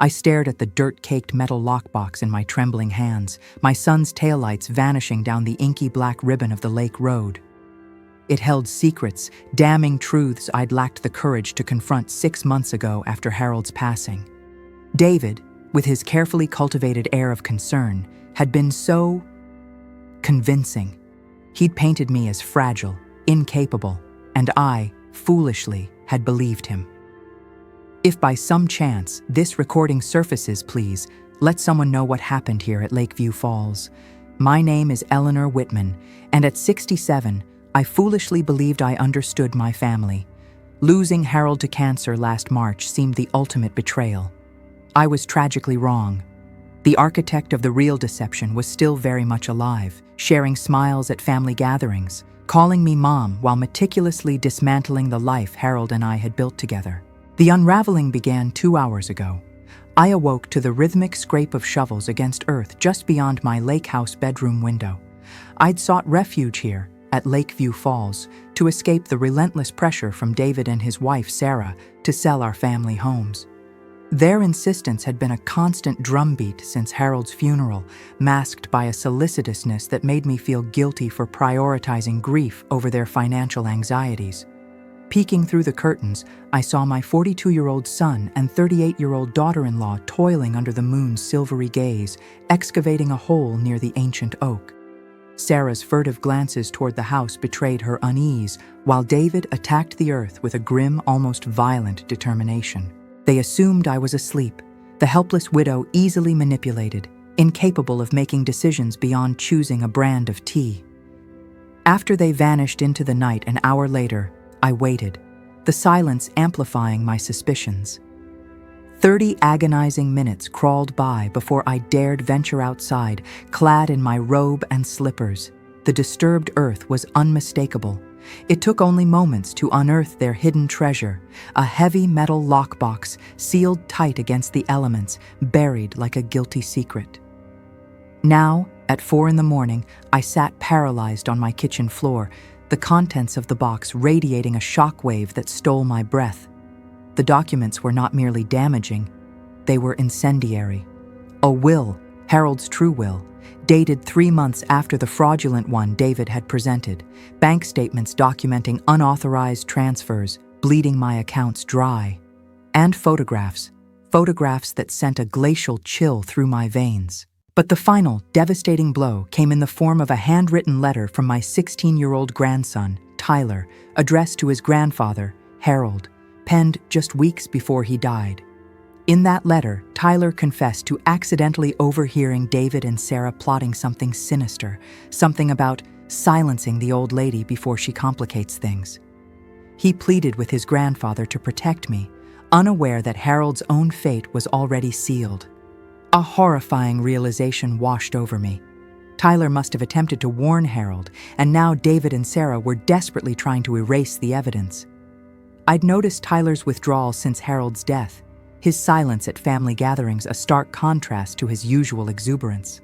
I stared at the dirt-caked metal lockbox in my trembling hands, my son's taillights vanishing down the inky black ribbon of the lake road. It held secrets, damning truths I'd lacked the courage to confront 6 months ago after Harold's passing. David, with his carefully cultivated air of concern, had been so convincing. He'd painted me as fragile, incapable, and I, foolishly, had believed him. If by some chance this recording surfaces, please, let someone know what happened here at Lakeview Falls. My name is Eleanor Whitman, and at 67, I foolishly believed I understood my family. Losing Harold to cancer last March seemed the ultimate betrayal. I was tragically wrong. The architect of the real deception was still very much alive, sharing smiles at family gatherings, calling me mom while meticulously dismantling the life Harold and I had built together. The unraveling began 2 hours ago. I awoke to the rhythmic scrape of shovels against earth just beyond my lakehouse bedroom window. I'd sought refuge here, at Lakeview Falls, to escape the relentless pressure from David and his wife Sarah to sell our family homes. Their insistence had been a constant drumbeat since Harold's funeral, masked by a solicitousness that made me feel guilty for prioritizing grief over their financial anxieties. Peeking through the curtains, I saw my 42-year-old son and 38-year-old daughter-in-law toiling under the moon's silvery gaze, excavating a hole near the ancient oak. Sarah's furtive glances toward the house betrayed her unease, while David attacked the earth with a grim, almost violent determination. They assumed I was asleep, the helpless widow easily manipulated, incapable of making decisions beyond choosing a brand of tea. After they vanished into the night an hour later, I waited, the silence amplifying my suspicions. 30 agonizing minutes crawled by before I dared venture outside, clad in my robe and slippers. The disturbed earth was unmistakable. It took only moments to unearth their hidden treasure, a heavy metal lockbox sealed tight against the elements, buried like a guilty secret. Now, at 4 a.m, I sat paralyzed on my kitchen floor, the contents of the box radiating a shockwave that stole my breath. The documents were not merely damaging, they were incendiary. A will, Harold's true will, dated 3 months after the fraudulent one David had presented, bank statements documenting unauthorized transfers, bleeding my accounts dry, and photographs that sent a glacial chill through my veins. But the final, devastating blow came in the form of a handwritten letter from my 16-year-old grandson, Tyler, addressed to his grandfather, Harold, penned just weeks before he died. In that letter, Tyler confessed to accidentally overhearing David and Sarah plotting something sinister, something about silencing the old lady before she complicates things. He pleaded with his grandfather to protect me, unaware that Harold's own fate was already sealed. A horrifying realization washed over me. Tyler must have attempted to warn Harold, and now David and Sarah were desperately trying to erase the evidence. I'd noticed Tyler's withdrawal since Harold's death, his silence at family gatherings a stark contrast to his usual exuberance.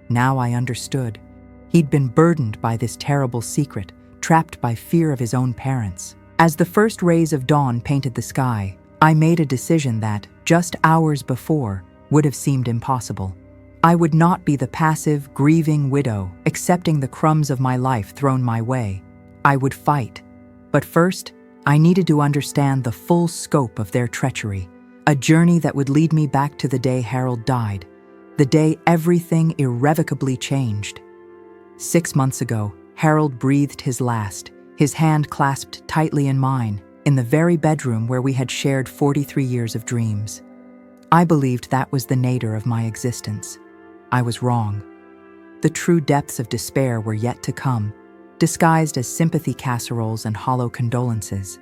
Now I understood. He'd been burdened by this terrible secret, trapped by fear of his own parents. As the first rays of dawn painted the sky, I made a decision that, just hours before, would have seemed impossible. I would not be the passive, grieving widow, accepting the crumbs of my life thrown my way. I would fight. But first, I needed to understand the full scope of their treachery, a journey that would lead me back to the day Harold died, the day everything irrevocably changed. 6 months ago, Harold breathed his last, his hand clasped tightly in mine, in the very bedroom where we had shared 43 years of dreams. I believed that was the nadir of my existence. I was wrong. The true depths of despair were yet to come, disguised as sympathy casseroles and hollow condolences.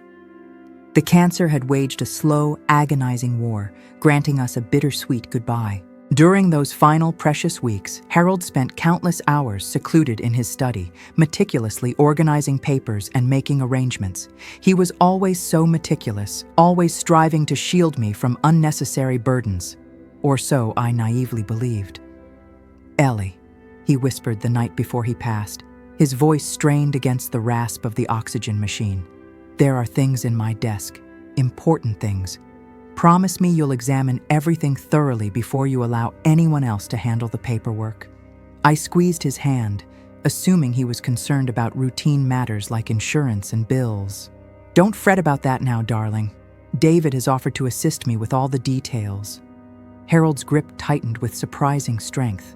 The cancer had waged a slow, agonizing war, granting us a bittersweet goodbye. During those final precious weeks, Harold spent countless hours secluded in his study, meticulously organizing papers and making arrangements. He was always so meticulous, always striving to shield me from unnecessary burdens. Or so I naively believed. "Ellie," he whispered the night before he passed, his voice strained against the rasp of the oxygen machine. "There are things in my desk, important things. Promise me you'll examine everything thoroughly before you allow anyone else to handle the paperwork." I squeezed his hand, assuming he was concerned about routine matters like insurance and bills. "Don't fret about that now, darling. David has offered to assist me with all the details." Harold's grip tightened with surprising strength.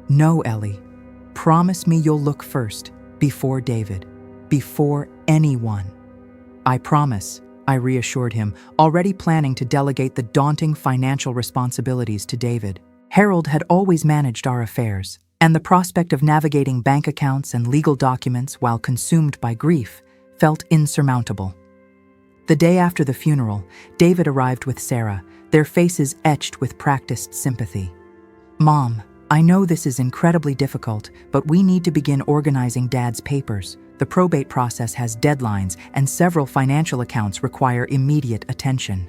"No, Ellie. Promise me you'll look first, before David, before anyone." "I promise," I reassured him, already planning to delegate the daunting financial responsibilities to David. Harold had always managed our affairs, and the prospect of navigating bank accounts and legal documents while consumed by grief felt insurmountable. The day after the funeral, David arrived with Sarah, their faces etched with practiced sympathy. "Mom, I know this is incredibly difficult, but we need to begin organizing Dad's papers. The probate process has deadlines, and several financial accounts require immediate attention."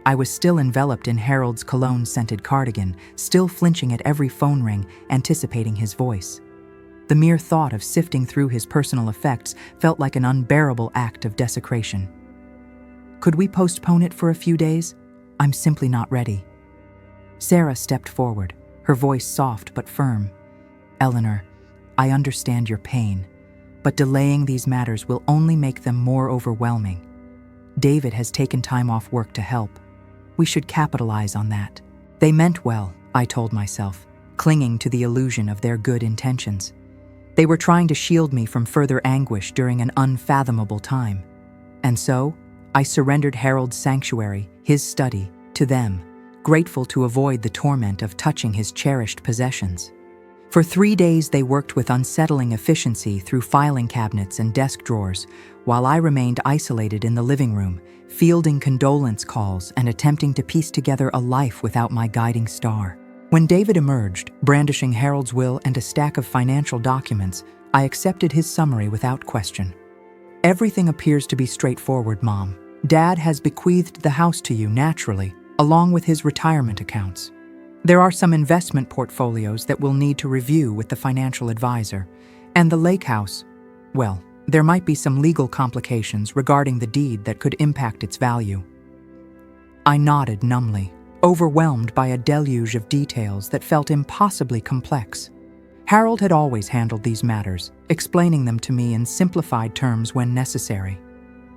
I was still enveloped in Harold's cologne-scented cardigan, still flinching at every phone ring, anticipating his voice. The mere thought of sifting through his personal effects felt like an unbearable act of desecration. "Could we postpone it for a few days? I'm simply not ready." Sarah stepped forward, her voice soft but firm. "Eleanor, I understand your pain, but delaying these matters will only make them more overwhelming. David has taken time off work to help. We should capitalize on that." They meant well, I told myself, clinging to the illusion of their good intentions. They were trying to shield me from further anguish during an unfathomable time. And so, I surrendered Harold's sanctuary, his study, to them, grateful to avoid the torment of touching his cherished possessions. For 3 days they worked with unsettling efficiency through filing cabinets and desk drawers, while I remained isolated in the living room, fielding condolence calls and attempting to piece together a life without my guiding star. When David emerged, brandishing Harold's will and a stack of financial documents, I accepted his summary without question. "Everything appears to be straightforward, Mom. Dad has bequeathed the house to you naturally, along with his retirement accounts. There are some investment portfolios that we'll need to review with the financial advisor, and the lakehouse, well, there might be some legal complications regarding the deed that could impact its value." I nodded numbly, overwhelmed by a deluge of details that felt impossibly complex. Harold had always handled these matters, explaining them to me in simplified terms when necessary.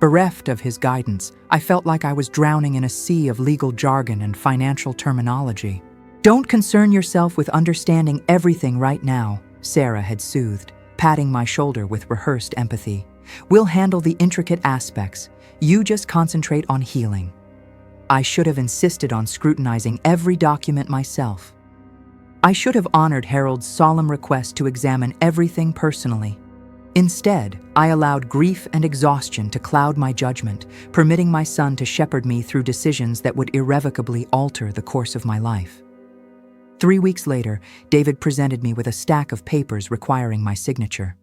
Bereft of his guidance, I felt like I was drowning in a sea of legal jargon and financial terminology. "Don't concern yourself with understanding everything right now," Sarah had soothed, patting my shoulder with rehearsed empathy. "We'll handle the intricate aspects. You just concentrate on healing." I should have insisted on scrutinizing every document myself. I should have honored Harold's solemn request to examine everything personally. Instead, I allowed grief and exhaustion to cloud my judgment, permitting my son to shepherd me through decisions that would irrevocably alter the course of my life. 3 weeks later, David presented me with a stack of papers requiring my signature.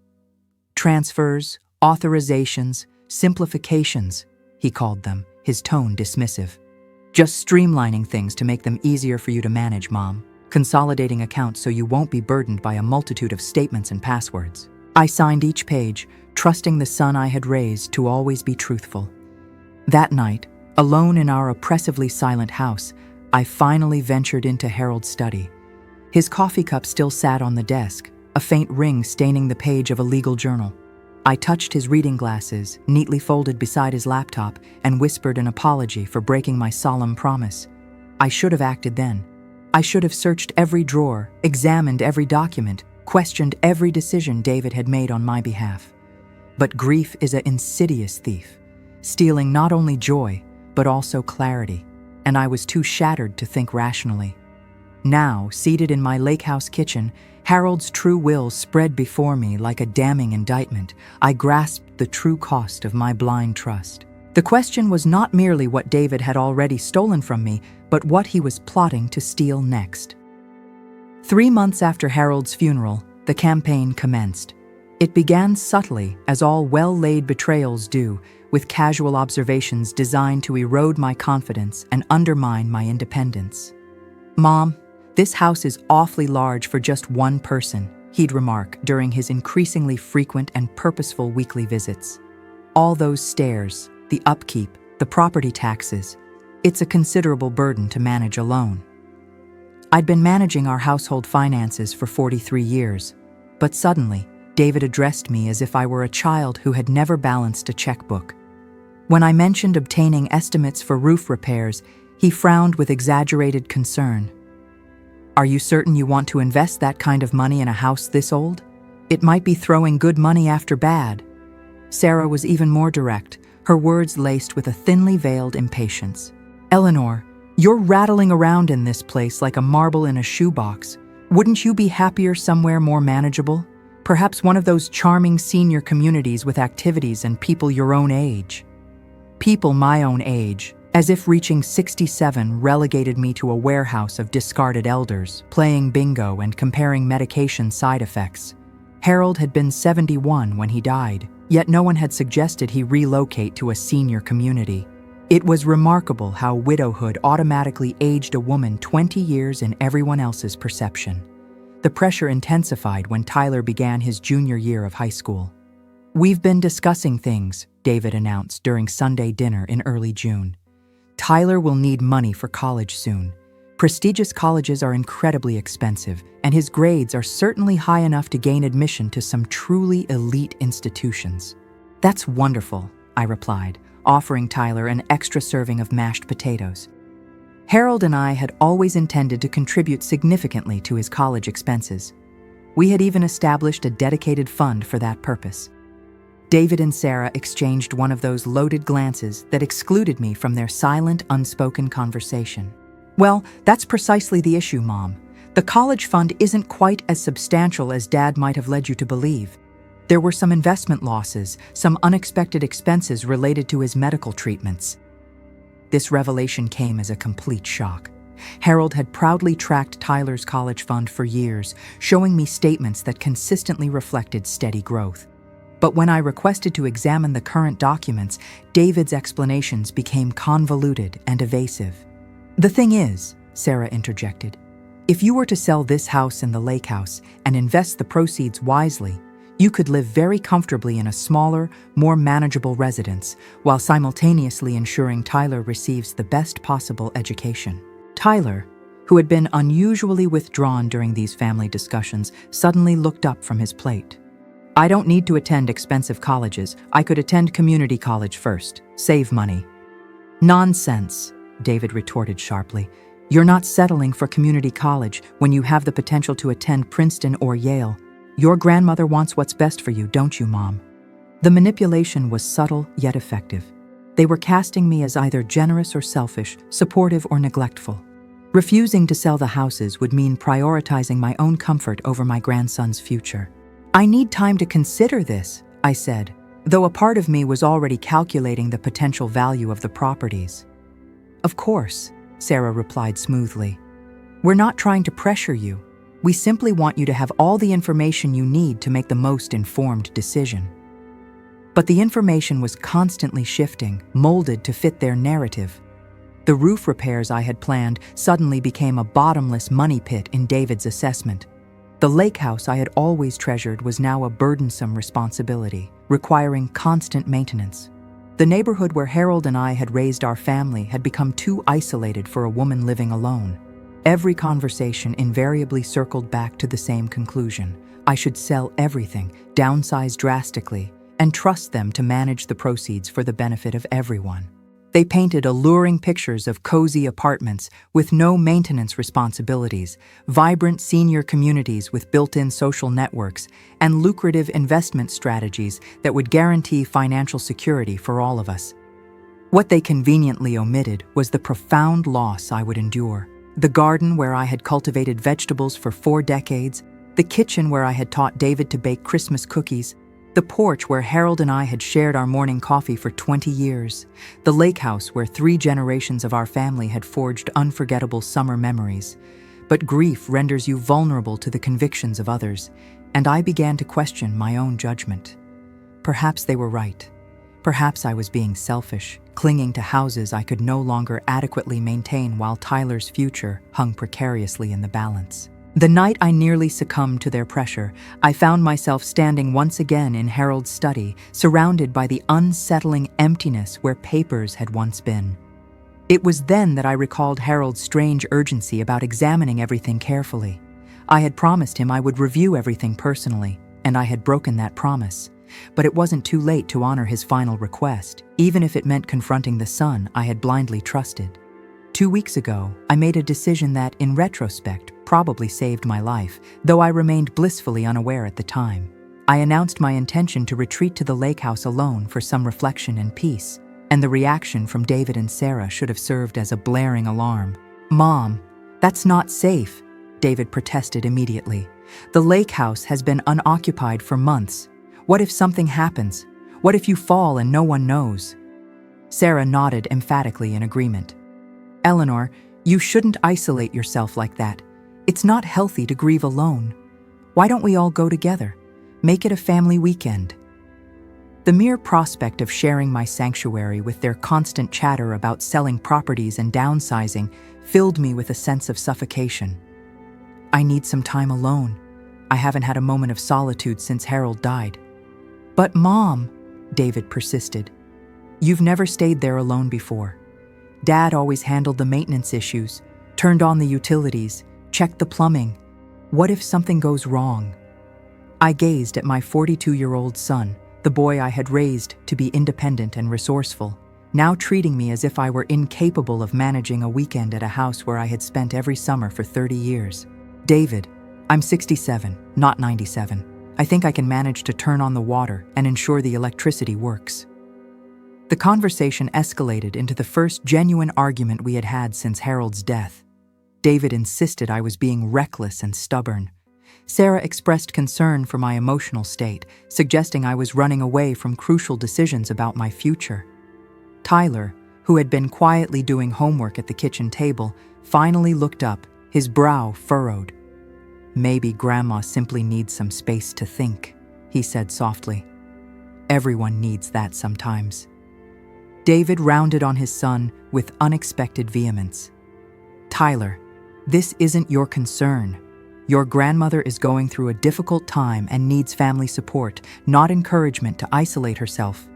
"Transfers, authorizations, simplifications," he called them, his tone dismissive. "Just streamlining things to make them easier for you to manage, Mom. Consolidating accounts so you won't be burdened by a multitude of statements and passwords." I signed each page, trusting the son I had raised to always be truthful. That night, alone in our oppressively silent house, I finally ventured into Harold's study. His coffee cup still sat on the desk, a faint ring staining the page of a legal journal. I touched his reading glasses, neatly folded beside his laptop, and whispered an apology for breaking my solemn promise. I should have acted then. I should have searched every drawer, examined every document, questioned every decision David had made on my behalf. But grief is an insidious thief, stealing not only joy, but also clarity, and I was too shattered to think rationally. Now, seated in my lakehouse kitchen, Harold's true will spread before me like a damning indictment. I grasped the true cost of my blind trust. The question was not merely what David had already stolen from me, but what he was plotting to steal next. 3 months after Harold's funeral, the campaign commenced. It began subtly, as all well-laid betrayals do, with casual observations designed to erode my confidence and undermine my independence. "Mom, this house is awfully large for just one person," he'd remark during his increasingly frequent and purposeful weekly visits. "All those stairs, the upkeep, the property taxes. It's a considerable burden to manage alone. I'd been managing our household finances for 43 years, but suddenly, David addressed me as if I were a child who had never balanced a checkbook. When I mentioned obtaining estimates for roof repairs, he frowned with exaggerated concern. "Are you certain you want to invest that kind of money in a house this old? It might be throwing good money after bad." Sarah was even more direct, her words laced with a thinly veiled impatience. "Eleanor, you're rattling around in this place like a marble in a shoebox. Wouldn't you be happier somewhere more manageable? Perhaps one of those charming senior communities with activities and people your own age." People my own age, as if reaching 67 relegated me to a warehouse of discarded elders, playing bingo and comparing medication side effects. Harold had been 71 when he died, yet no one had suggested he relocate to a senior community. It was remarkable how widowhood automatically aged a woman 20 years in everyone else's perception. The pressure intensified when Tyler began his junior year of high school. "We've been discussing things," David announced during Sunday dinner in early June. "Tyler will need money for college soon. Prestigious colleges are incredibly expensive, and his grades are certainly high enough to gain admission to some truly elite institutions." "That's wonderful," I replied, offering Tyler an extra serving of mashed potatoes. Harold and I had always intended to contribute significantly to his college expenses. We had even established a dedicated fund for that purpose. David and Sarah exchanged one of those loaded glances that excluded me from their silent, unspoken conversation. "Well, that's precisely the issue, Mom. The college fund isn't quite as substantial as Dad might have led you to believe. There were some investment losses, some unexpected expenses related to his medical treatments." This revelation came as a complete shock. Harold had proudly tracked Tyler's college fund for years, showing me statements that consistently reflected steady growth. But when I requested to examine the current documents, David's explanations became convoluted and evasive. "The thing is," Sarah interjected, "if you were to sell this house in the lakehouse and invest the proceeds wisely, you could live very comfortably in a smaller, more manageable residence, while simultaneously ensuring Tyler receives the best possible education." Tyler, who had been unusually withdrawn during these family discussions, suddenly looked up from his plate. "I don't need to attend expensive colleges. I could attend community college first. Save money." "Nonsense," David retorted sharply. "You're not settling for community college when you have the potential to attend Princeton or Yale. Your grandmother wants what's best for you, don't you, Mom?" The manipulation was subtle yet effective. They were casting me as either generous or selfish, supportive or neglectful. Refusing to sell the houses would mean prioritizing my own comfort over my grandson's future. "I need time to consider this," I said, though a part of me was already calculating the potential value of the properties. "Of course," Sarah replied smoothly. "We're not trying to pressure you. We simply want you to have all the information you need to make the most informed decision." But the information was constantly shifting, molded to fit their narrative. The roof repairs I had planned suddenly became a bottomless money pit in David's assessment. The lakehouse I had always treasured was now a burdensome responsibility, requiring constant maintenance. The neighborhood where Harold and I had raised our family had become too isolated for a woman living alone. Every conversation invariably circled back to the same conclusion. I should sell everything, downsize drastically, and trust them to manage the proceeds for the benefit of everyone. They painted alluring pictures of cozy apartments with no maintenance responsibilities, vibrant senior communities with built-in social networks, and lucrative investment strategies that would guarantee financial security for all of us. What they conveniently omitted was the profound loss I would endure. The garden where I had cultivated vegetables for 4 decades, the kitchen where I had taught David to bake Christmas cookies, the porch where Harold and I had shared our morning coffee for 20 years, the lake house where 3 generations of our family had forged unforgettable summer memories. But grief renders you vulnerable to the convictions of others, and I began to question my own judgment. Perhaps they were right. Perhaps I was being selfish, clinging to houses I could no longer adequately maintain while Tyler's future hung precariously in the balance. The night I nearly succumbed to their pressure, I found myself standing once again in Harold's study, surrounded by the unsettling emptiness where papers had once been. It was then that I recalled Harold's strange urgency about examining everything carefully. I had promised him I would review everything personally, and I had broken that promise. But it wasn't too late to honor his final request, even if it meant confronting the son I had blindly trusted. 2 weeks ago, I made a decision that, in retrospect, probably saved my life, though I remained blissfully unaware at the time. I announced my intention to retreat to the lakehouse alone for some reflection and peace, and the reaction from David and Sarah should have served as a blaring alarm. "Mom, that's not safe," David protested immediately. "The lakehouse has been unoccupied for months. What if something happens? What if you fall and no one knows?" Sarah nodded emphatically in agreement. "Eleanor, you shouldn't isolate yourself like that. It's not healthy to grieve alone. Why don't we all go together? Make it a family weekend." The mere prospect of sharing my sanctuary with their constant chatter about selling properties and downsizing filled me with a sense of suffocation. "I need some time alone. I haven't had a moment of solitude since Harold died." "But Mom," David persisted, "you've never stayed there alone before. Dad always handled the maintenance issues, turned on the utilities, checked the plumbing. What if something goes wrong?" I gazed at my 42-year-old son, the boy I had raised to be independent and resourceful, now treating me as if I were incapable of managing a weekend at a house where I had spent every summer for 30 years. "David, I'm 67, not 97. I think I can manage to turn on the water and ensure the electricity works." The conversation escalated into the first genuine argument we had had since Harold's death. David insisted I was being reckless and stubborn. Sarah expressed concern for my emotional state, suggesting I was running away from crucial decisions about my future. Tyler, who had been quietly doing homework at the kitchen table, finally looked up, his brow furrowed. "Maybe Grandma simply needs some space to think," he said softly. "Everyone needs that sometimes." David rounded on his son with unexpected vehemence. "Tyler, this isn't your concern. Your grandmother is going through a difficult time and needs family support, not encouragement to isolate herself."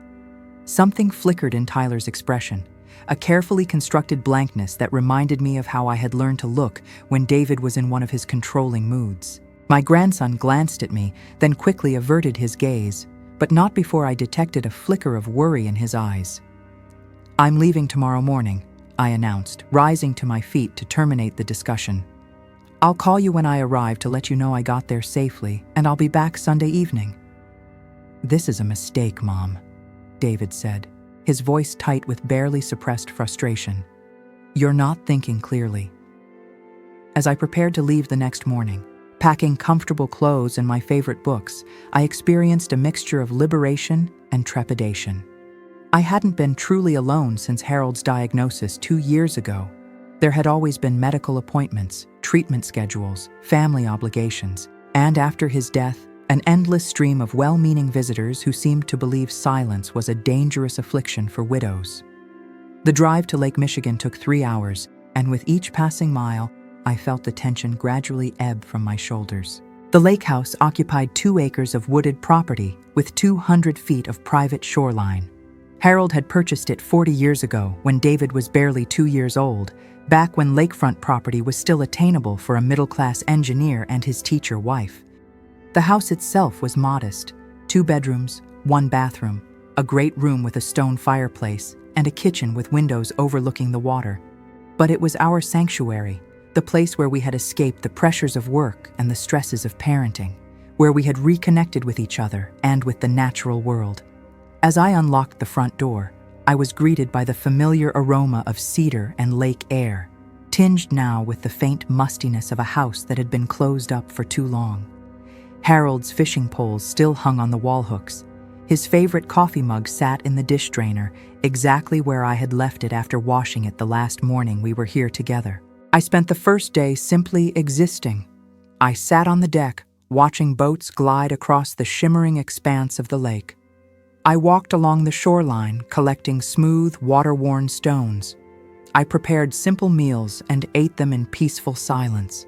Something flickered in Tyler's expression, a carefully constructed blankness that reminded me of how I had learned to look when David was in one of his controlling moods. My grandson glanced at me, then quickly averted his gaze, but not before I detected a flicker of worry in his eyes. "I'm leaving tomorrow morning," I announced, rising to my feet to terminate the discussion. "I'll call you when I arrive to let you know I got there safely, and I'll be back Sunday evening." "This is a mistake, Mom," David said, his voice tight with barely suppressed frustration. "You're not thinking clearly." As I prepared to leave the next morning, packing comfortable clothes and my favorite books, I experienced a mixture of liberation and trepidation. I hadn't been truly alone since Harold's diagnosis 2 years ago. There had always been medical appointments, treatment schedules, family obligations, and after his death, an endless stream of well-meaning visitors who seemed to believe silence was a dangerous affliction for widows. The drive to Lake Michigan took 3 hours, and with each passing mile, I felt the tension gradually ebb from my shoulders. The lake house occupied 2 acres of wooded property with 200 feet of private shoreline. Harold had purchased it 40 years ago when David was barely 2 years old, back when lakefront property was still attainable for a middle-class engineer and his teacher wife. The house itself was modest: 2 bedrooms, 1 bathroom, a great room with a stone fireplace, and a kitchen with windows overlooking the water. But it was our sanctuary, the place where we had escaped the pressures of work and the stresses of parenting, where we had reconnected with each other and with the natural world. As I unlocked the front door, I was greeted by the familiar aroma of cedar and lake air, tinged now with the faint mustiness of a house that had been closed up for too long. Harold's fishing poles still hung on the wall hooks. His favorite coffee mug sat in the dish drainer, exactly where I had left it after washing it the last morning we were here together. I spent the first day simply existing. I sat on the deck, watching boats glide across the shimmering expanse of the lake. I walked along the shoreline, collecting smooth, water-worn stones. I prepared simple meals and ate them in peaceful silence.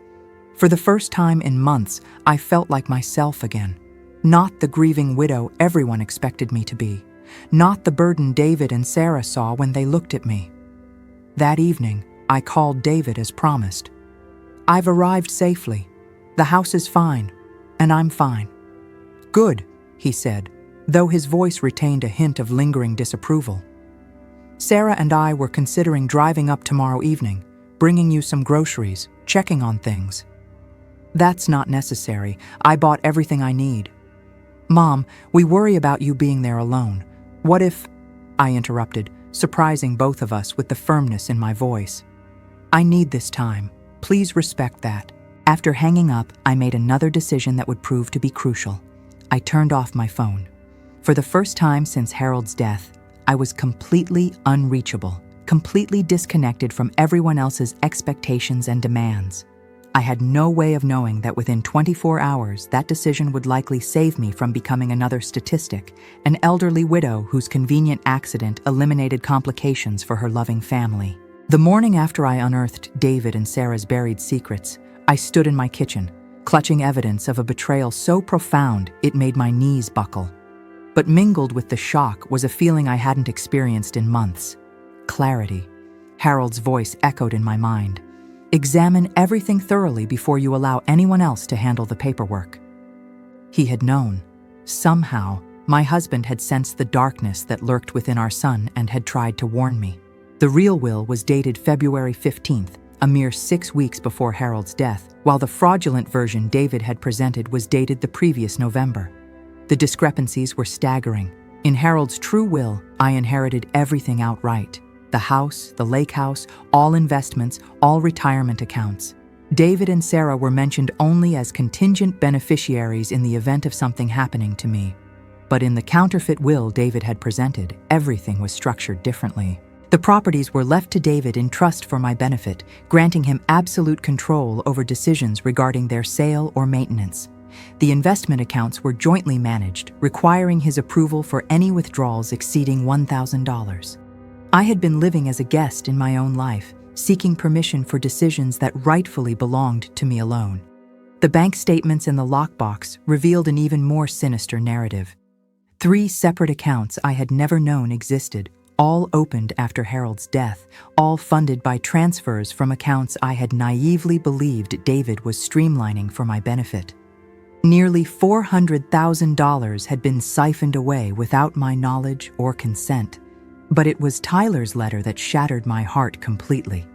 For the first time in months, I felt like myself again. Not the grieving widow everyone expected me to be. Not the burden David and Sarah saw when they looked at me. That evening, I called David as promised. "I've arrived safely. The house is fine, and I'm fine." "Good," he said, though his voice retained a hint of lingering disapproval. "Sarah and I were considering driving up tomorrow evening, bringing you some groceries, checking on things." "That's not necessary. I bought everything I need." "Mom, we worry about you being there alone. What if—" I interrupted, surprising both of us with the firmness in my voice. "I need this time. Please respect that." After hanging up, I made another decision that would prove to be crucial. I turned off my phone. For the first time since Harold's death, I was completely unreachable, completely disconnected from everyone else's expectations and demands. I had no way of knowing that within 24 hours, that decision would likely save me from becoming another statistic, an elderly widow whose convenient accident eliminated complications for her loving family. The morning after I unearthed David and Sarah's buried secrets, I stood in my kitchen, clutching evidence of a betrayal so profound it made my knees buckle. But mingled with the shock was a feeling I hadn't experienced in months. Clarity. Harold's voice echoed in my mind. "Examine everything thoroughly before you allow anyone else to handle the paperwork." He had known. Somehow, my husband had sensed the darkness that lurked within our son and had tried to warn me. The real will was dated February 15th, a mere 6 weeks before Harold's death, while the fraudulent version David had presented was dated the previous November. The discrepancies were staggering. In Harold's true will, I inherited everything outright. The house, the lake house, all investments, all retirement accounts. David and Sarah were mentioned only as contingent beneficiaries in the event of something happening to me. But in the counterfeit will David had presented, everything was structured differently. The properties were left to David in trust for my benefit, granting him absolute control over decisions regarding their sale or maintenance. The investment accounts were jointly managed, requiring his approval for any withdrawals exceeding $1,000. I had been living as a guest in my own life, seeking permission for decisions that rightfully belonged to me alone. The bank statements in the lockbox revealed an even more sinister narrative. 3 separate accounts I had never known existed, all opened after Harold's death, all funded by transfers from accounts I had naively believed David was streamlining for my benefit. Nearly $400,000 had been siphoned away without my knowledge or consent. But it was Tyler's letter that shattered my heart completely.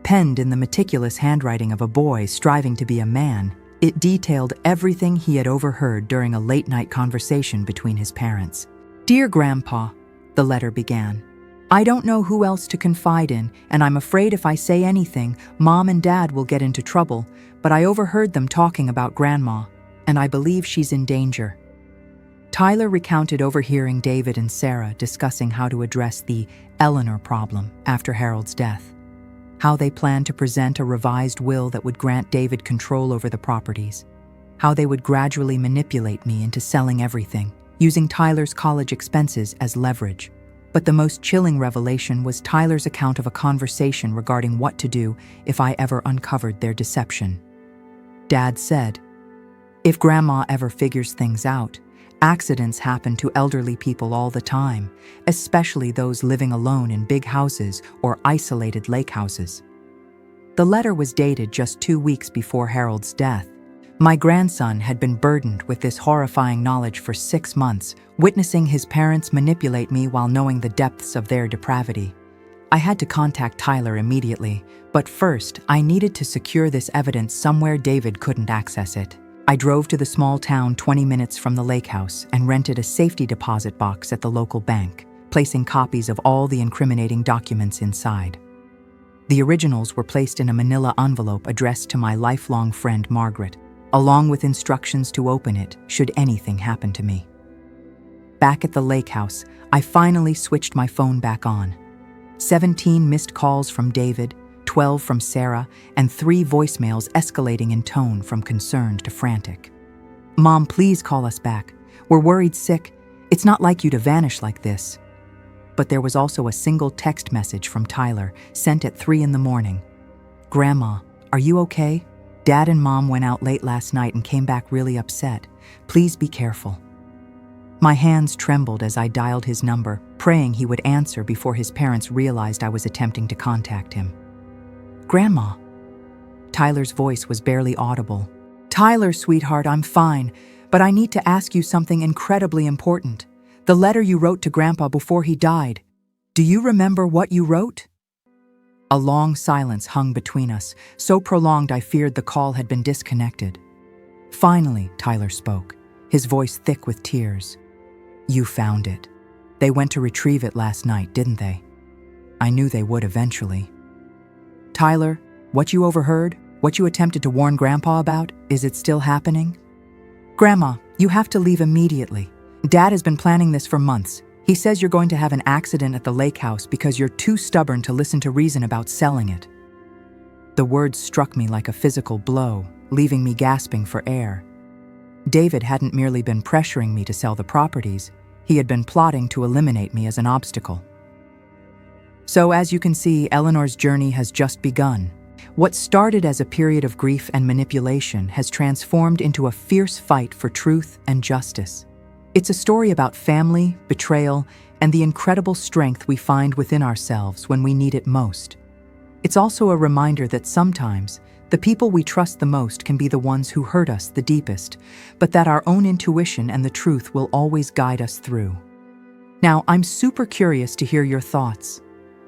Penned in the meticulous handwriting of a boy striving to be a man, it detailed everything he had overheard during a late-night conversation between his parents. "Dear Grandpa," the letter began, "I don't know who else to confide in, and I'm afraid if I say anything, Mom and Dad will get into trouble, but I overheard them talking about Grandma, and I believe she's in danger." Tyler recounted overhearing David and Sarah discussing how to address the Eleanor problem after Harold's death, how they planned to present a revised will that would grant David control over the properties, how they would gradually manipulate me into selling everything, using Tyler's college expenses as leverage. But the most chilling revelation was Tyler's account of a conversation regarding what to do if I ever uncovered their deception. Dad said, "If Grandma ever figures things out, accidents happen to elderly people all the time, especially those living alone in big houses or isolated lake houses." The letter was dated just 2 weeks before Harold's death. My grandson had been burdened with this horrifying knowledge for 6 months, witnessing his parents manipulate me while knowing the depths of their depravity. I had to contact Tyler immediately, but first I needed to secure this evidence somewhere David couldn't access it. I drove to the small town 20 minutes from the lake house and rented a safety deposit box at the local bank, placing copies of all the incriminating documents inside. The originals were placed in a manila envelope addressed to my lifelong friend Margaret, along with instructions to open it should anything happen to me. Back at the lake house, I finally switched my phone back on. 17 missed calls from David, 12 from Sarah, and 3 voicemails escalating in tone from concerned to frantic. "Mom, please call us back. We're worried sick. It's not like you to vanish like this." But there was also a single text message from Tyler, sent at 3 in the morning. "Grandma, are you okay? Dad and Mom went out late last night and came back really upset. Please be careful." My hands trembled as I dialed his number, praying he would answer before his parents realized I was attempting to contact him. "Grandma." Tyler's voice was barely audible. "Tyler, sweetheart, I'm fine, but I need to ask you something incredibly important. The letter you wrote to Grandpa before he died. Do you remember what you wrote?" A long silence hung between us, so prolonged I feared the call had been disconnected. Finally, Tyler spoke, his voice thick with tears. "You found it. They went to retrieve it last night, didn't they? I knew they would eventually." "Tyler, what you overheard, what you attempted to warn Grandpa about, is it still happening?" "Grandma, you have to leave immediately. Dad has been planning this for months. He says you're going to have an accident at the lakehouse because you're too stubborn to listen to reason about selling it." The words struck me like a physical blow, leaving me gasping for air. David hadn't merely been pressuring me to sell the properties, he had been plotting to eliminate me as an obstacle. So as you can see, Eleanor's journey has just begun. What started as a period of grief and manipulation has transformed into a fierce fight for truth and justice. It's a story about family, betrayal, and the incredible strength we find within ourselves when we need it most. It's also a reminder that sometimes the people we trust the most can be the ones who hurt us the deepest, but that our own intuition and the truth will always guide us through. Now, I'm super curious to hear your thoughts.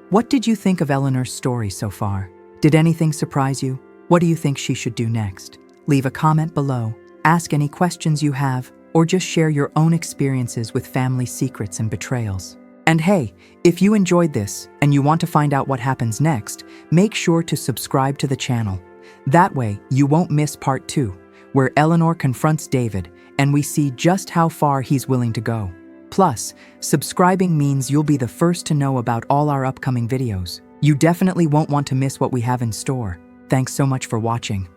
What did you think of Eleanor's story so far? Did anything surprise you? What do you think she should do next? Leave a comment below, ask any questions you have, or just share your own experiences with family secrets and betrayals. And hey, if you enjoyed this and you want to find out what happens next, make sure to subscribe to the channel. That way, you won't miss part 2, where Eleanor confronts David and we see just how far he's willing to go. Plus, subscribing means you'll be the first to know about all our upcoming videos. You definitely won't want to miss what we have in store. Thanks so much for watching.